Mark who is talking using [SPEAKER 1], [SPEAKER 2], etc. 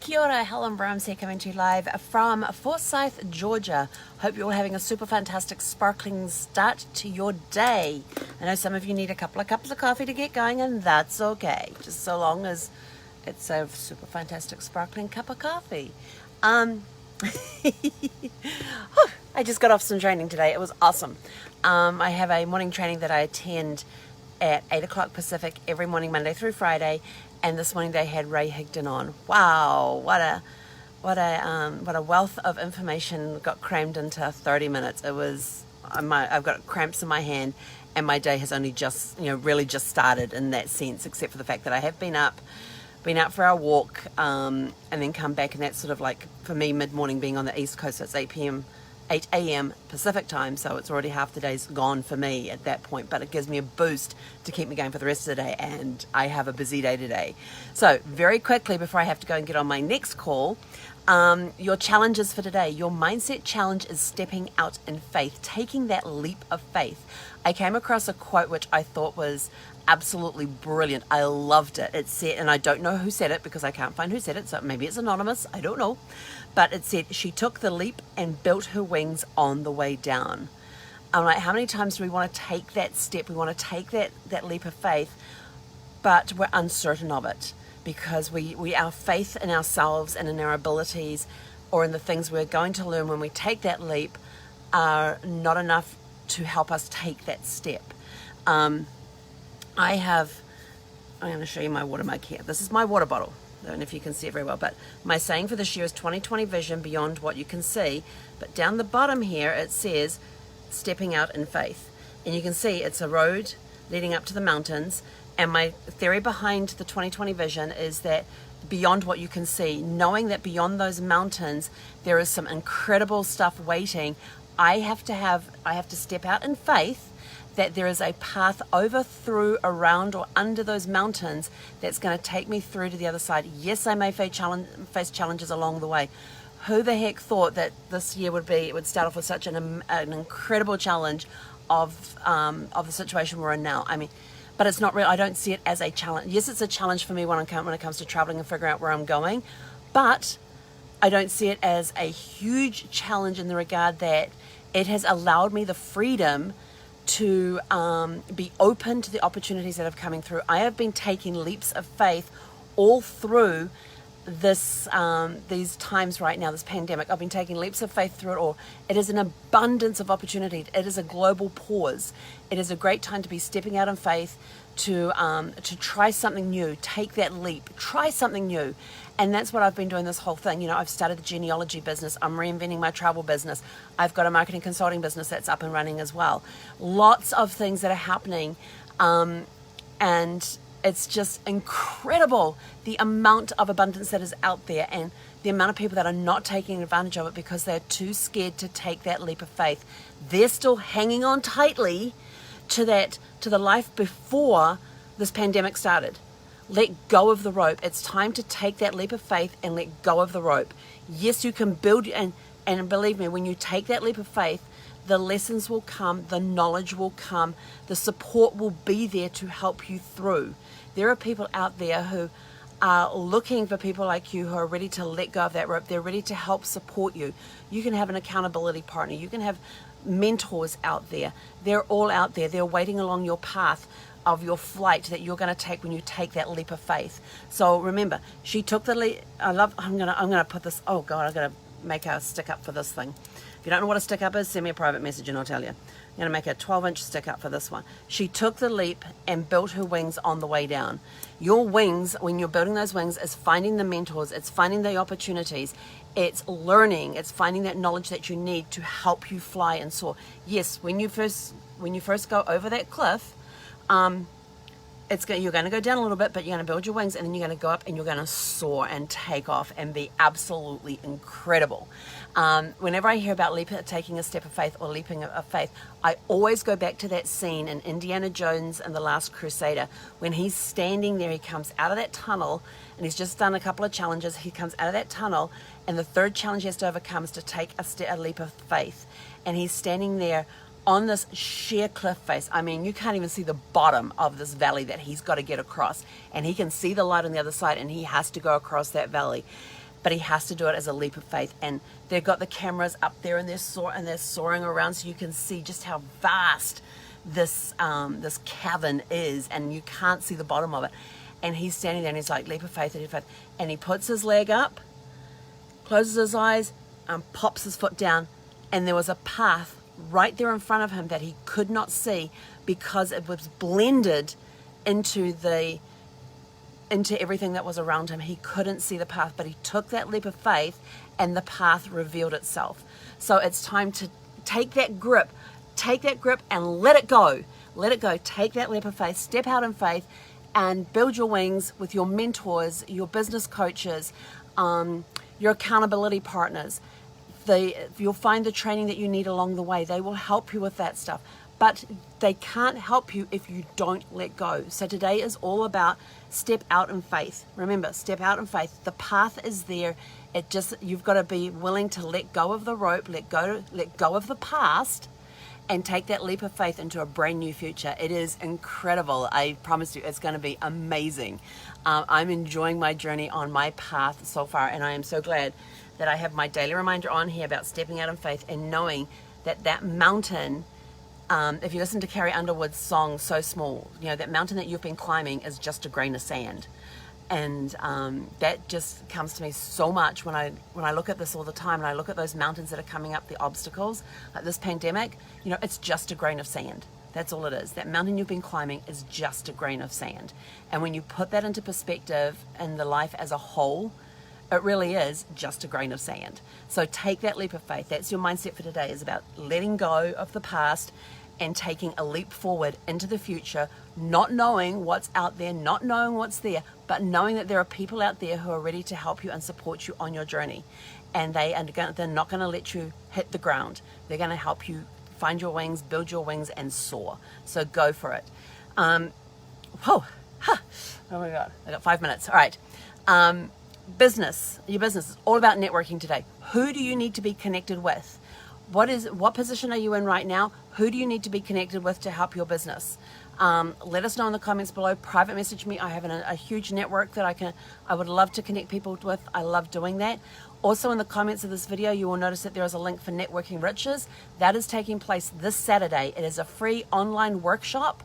[SPEAKER 1] Kia ora, Helen Brahms here coming to you live from Forsyth, Georgia. Hope you're all having a super fantastic sparkling start to your day. I know some of you need a couple of cups of coffee to get going, and that's okay, just so long as it's a super fantastic sparkling cup of coffee. I just got off some training today. It was awesome. I have a morning training that I attend at 8 o'clock Pacific every morning, Monday through Friday. And this morning they had Ray Higdon on. Wow, what a wealth of information got crammed into 30 minutes. It was, I've got cramps in my hand, and my day has only just, really just started in that sense, except for the fact that I have been out for our walk, and then come back, and that's sort of like, for me, mid-morning being on the East Coast, so it's 8 a.m. Pacific time, so it's already half the day's gone for me at that point, but it gives me a boost to keep me going for the rest of the day, and I have a busy day today. So very quickly, before I have to go and get on my next call, your challenges for today. Your mindset challenge is stepping out in faith, taking that leap of faith. I came across a quote which I thought was absolutely brilliant. I loved it. It said, and I don't know who said it because I can't find who said it, so maybe it's anonymous, I don't know. But it said, she took the leap and built her wings on the way down. I'm like, how many times do we want to take that step? We want to take that leap of faith, but we're uncertain of it because our faith in ourselves and in our abilities or in the things we're going to learn when we take that leap are not enough to help us take that step. I'm going to show you my water mug here. This is my water bottle. I don't know if you can see it very well, but my saying for this year is 2020 vision beyond what you can see. But down the bottom here, it says stepping out in faith. And you can see it's a road leading up to the mountains. And my theory behind the 2020 vision is that beyond what you can see, knowing that beyond those mountains, there is some incredible stuff waiting. I have to step out in faith that there is a path over, through, around, or under those mountains that's going to take me through to the other side. Yes, I may face challenges along the way. Who the heck thought that this year would start off with such an incredible challenge of the situation we're in now? I mean, but it's not real. I don't see it as a challenge. Yes, it's a challenge for me when it comes to traveling and figuring out where I'm going, but I don't see it as a huge challenge in the regard that it has allowed me the freedom to be open to the opportunities that are coming through. I have been taking leaps of faith all through these times right now, this pandemic. I've been taking leaps of faith through it all. It is an abundance of opportunity. It is a global pause. It is a great time to be stepping out in faith, to try something new, take that leap, try something new. And that's what I've been doing this whole thing. I've started the genealogy business. I'm reinventing my travel business. I've got a marketing consulting business that's up and running as well. Lots of things that are happening. And it's just incredible the amount of abundance that is out there and the amount of people that are not taking advantage of it because they're too scared to take that leap of faith. They're still hanging on tightly to the life before this pandemic started. Let go of the rope. It's time to take that leap of faith and let go of the rope. Yes, you can build, and believe me, when you take that leap of faith, the lessons will come, the knowledge will come, the support will be there to help you through. There are people out there who are looking for people like you who are ready to let go of that rope. They're ready to help support you. You can have an accountability partner. You can have mentors out there. They're all out there. They're waiting along your path of your flight that you're going to take when you take that leap of faith. So remember, she took the leap. I'm gonna put this. Oh God, I'm gonna make a stick up for this thing. If you don't know what a stick up is, send me a private message and I'll tell you. I'm gonna make a 12-inch stick up for this one. She took the leap and built her wings on the way down. Your wings, when you're building those wings, is finding the mentors. It's finding the opportunities. It's learning. It's finding that knowledge that you need to help you fly and soar. Yes, when you first go over that cliff. You're going to go down a little bit, but you're going to build your wings and then you're going to go up and you're going to soar and take off and be absolutely incredible. Whenever I hear about taking a step of faith or leaping of faith, I always go back to that scene in Indiana Jones and the Last Crusader. When he's standing there, he comes out of that tunnel and he's just done a couple of challenges. He comes out of that tunnel and the third challenge he has to overcome is to take a leap of faith. And he's standing there on this sheer cliff face. I mean, you can't even see the bottom of this valley that he's got to get across. And he can see the light on the other side and he has to go across that valley. but he has to do it as a leap of faith. And they've got the cameras up there, and they're soaring around, so you can see just how vast this cavern is, and you can't see the bottom of it. And he's standing there, and he's like, leap of faith, leap of faith. And he puts his leg up, closes his eyes, and pops his foot down. And there was a path right there in front of him that he could not see because it was blended into everything that was around him. He couldn't see the path, but he took that leap of faith, and the path revealed itself. So it's time to take that grip and let it go. Let it go. Take that leap of faith, step out in faith, and build your wings with your mentors, your business coaches, your accountability partners. You'll find the training that you need along the way. They will help you with that stuff. But they can't help you if you don't let go. So today is all about step out in faith. Remember, step out in faith. The path is there. You've got to be willing to let go of the rope, let go of the past, and take that leap of faith into a brand new future. It is incredible. I promise you, it's going to be amazing. I'm enjoying my journey on my path so far, and I am so glad that I have my daily reminder on here about stepping out in faith and knowing that mountain, if you listen to Carrie Underwood's song, So Small, that mountain that you've been climbing is just a grain of sand. And that just comes to me so much when I look at this all the time, and I look at those mountains that are coming up, the obstacles, like this pandemic, it's just a grain of sand. That's all it is. That mountain you've been climbing is just a grain of sand. And when you put that into perspective in the life as a whole, it really is just a grain of sand. So take that leap of faith. That's your mindset for today, is about letting go of the past and taking a leap forward into the future, not knowing what's out there, not knowing what's there, but knowing that there are people out there who are ready to help you and support you on your journey. And they're not going to let you hit the ground. They're going to help you find your wings, build your wings, and soar. So go for it. Oh my God, I got 5 minutes. All right. Your business is all about networking today. Who do you need to be connected with? What position are you in right now? Who do you need to be connected with to help your business? Let us know in the comments below. Private message me. I have a huge network that I would love to connect people with. I love doing that. Also, in the comments of this video, you will notice that there is a link for Networking Riches. That is taking place this Saturday. It is a free online workshop